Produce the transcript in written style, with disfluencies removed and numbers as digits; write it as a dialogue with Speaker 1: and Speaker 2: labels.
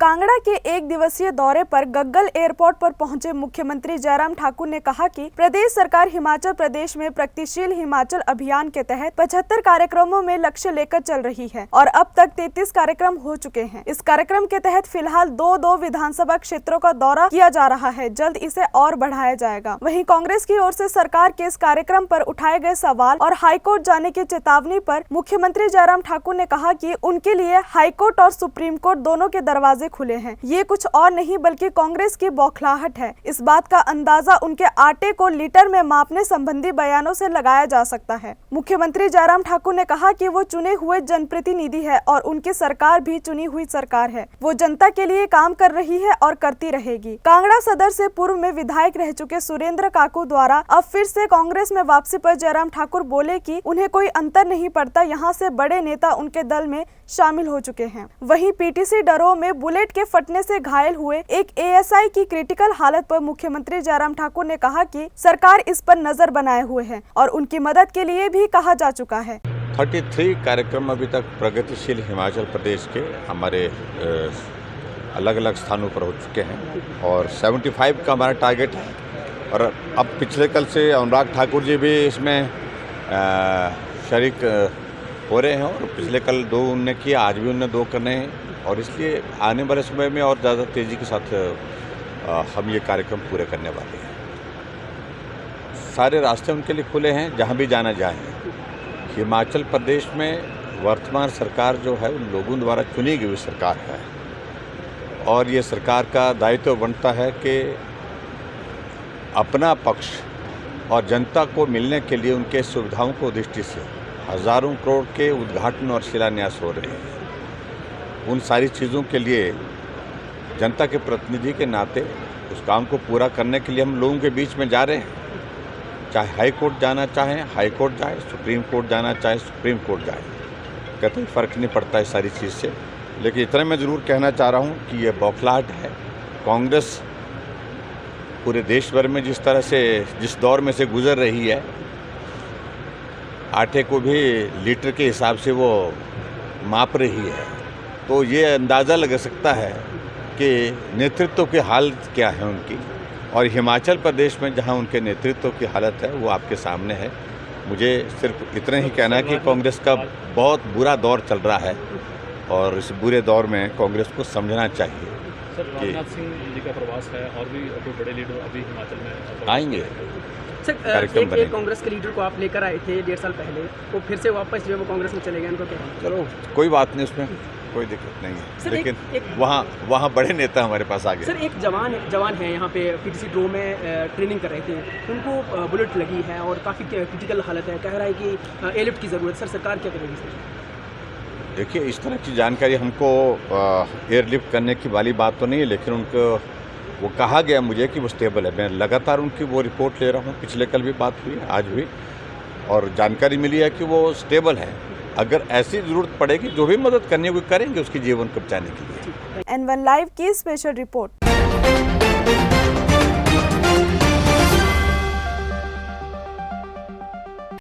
Speaker 1: कांगड़ा के एक दिवसीय दौरे पर गग्गल एयरपोर्ट पर पहुंचे मुख्यमंत्री जयराम ठाकुर ने कहा कि प्रदेश सरकार हिमाचल प्रदेश में प्रगतिशील हिमाचल अभियान के तहत 75 कार्यक्रमों में लक्ष्य लेकर चल रही है और अब तक 33 कार्यक्रम हो चुके हैं। इस कार्यक्रम के तहत फिलहाल दो विधानसभा क्षेत्रों का दौरा किया जा रहा है, जल्द इसे और बढ़ाया जाएगा। वहीं कांग्रेस की ओर से सरकार के इस कार्यक्रम पर उठाए गए सवाल और हाईकोर्ट जाने की चेतावनी पर मुख्यमंत्री जयराम ठाकुर ने कहा कि उनके लिए हाईकोर्ट और सुप्रीम कोर्ट दोनों के दरवाजे खुले हैं। ये कुछ और नहीं बल्कि कांग्रेस की बौखलाहट है। इस बात का अंदाजा उनके आटे को लीटर में मापने संबंधी बयानों से लगाया जा सकता है। मुख्यमंत्री जयराम ठाकुर ने कहा कि वो चुने हुए जनप्रतिनिधि है और उनकी सरकार भी चुनी हुई सरकार है। वो जनता के लिए काम कर रही है और करती रहेगी। कांगड़ा सदर से पूर्व में विधायक रह चुके सुरेंद्र काकू द्वारा अब फिर से कांग्रेस में वापसी पर जयराम ठाकुर बोले कि उन्हें कोई अंतर नहीं पड़ता, यहाँ से बड़े नेता उनके दल में शामिल हो चुके हैं। वहीं पीटीसी डरोह में बुलेट के फटने से घायल हुए एक एएसआई की क्रिटिकल हालत पर मुख्यमंत्री जयराम ठाकुर ने कहा कि सरकार इस पर नजर बनाए हुए है और उनकी मदद के लिए भी कहा जा चुका है।
Speaker 2: 33 कार्यक्रम अभी तक प्रगतिशील हिमाचल प्रदेश के हमारे अलग अलग स्थानों पर हो चुके हैं और 75 का हमारा टारगेट है। और अब पिछले कल से अनुराग ठाकुर जी भी इसमें शरीक हो रहे हैं और पिछले कल 2 उनने किया, आज भी उनने 2 करने हैं और इसलिए आने वाले समय में और ज़्यादा तेज़ी के साथ हम ये कार्यक्रम पूरे करने वाले हैं। सारे रास्ते उनके लिए खुले हैं, जहाँ भी जाना जाए। हिमाचल प्रदेश में वर्तमान सरकार जो है उन लोगों द्वारा चुनी गई सरकार है और ये सरकार का दायित्व बनता है कि अपना पक्ष और जनता को मिलने के लिए उनके सुविधाओं को दृष्टि से हज़ारों करोड़ के उद्घाटन और शिलान्यास हो रहे हैं। उन सारी चीज़ों के लिए जनता के प्रतिनिधि के नाते उस काम को पूरा करने के लिए हम लोगों के बीच में जा रहे हैं। चाहे हाई कोर्ट जाना चाहें हाई कोर्ट जाए, सुप्रीम कोर्ट जाना चाहे सुप्रीम कोर्ट जाए, कहते हैं फ़र्क नहीं पड़ता इस सारी चीज़ से। लेकिन इतना मैं ज़रूर कहना चाह रहा हूँ कि ये बौखलाहट है। कांग्रेस पूरे देश भर में जिस दौर में से गुजर रही है, आटे को भी लीटर के हिसाब से वो माप रही है, तो ये अंदाज़ा लग सकता है कि नेतृत्व की हालत क्या है उनकी। और हिमाचल प्रदेश में जहां उनके नेतृत्व की हालत है वो आपके सामने है। मुझे सिर्फ इतना ही कहना है कि कांग्रेस का बहुत बुरा दौर चल रहा है और इस बुरे दौर में कांग्रेस को समझना चाहिए।
Speaker 3: सर, राजनाथ सिंह जी का प्रवास है और भी बड़े लीडर अभी हिमाचल में आएंगे।
Speaker 4: सर, एक कांग्रेस के लीडर को आप लेकर आए थे 1.5 साल पहले, वो फिर से वापस जो है वो कांग्रेस में चले गए, उनको क्या?
Speaker 2: चलो कोई बात नहीं, उसमें कोई दिक्कत नहीं है। सर, लेकिन वहाँ बड़े नेता हमारे पास आ गए।
Speaker 4: सर, एक जवान है यहाँ पे पीटीसी डरोह में ट्रेनिंग कर रहे थे, उनको बुलेट लगी है और काफ़ी क्रिटिकल हालत है, कह रहा है कि एयरलिफ्ट की ज़रूरत। सर, सरकार क्या करेगी सर?
Speaker 2: देखिए, इस तरह की जानकारी हमको एयरलिफ्ट करने की वाली बात तो नहीं है, लेकिन उनको वो कहा गया मुझे कि वो स्टेबल है। मैं लगातार उनकी वो रिपोर्ट ले रहा हूँ। पिछले कल भी बात हुई, आज भी, और जानकारी मिली है कि वो स्टेबल है। अगर ऐसी ज़रूरत पड़ेगी, जो भी मदद करनी होगी करेंगे उसकी जीवन को बचाने के लिए।
Speaker 1: N1 लाइव की स्पेशल रिपोर्ट।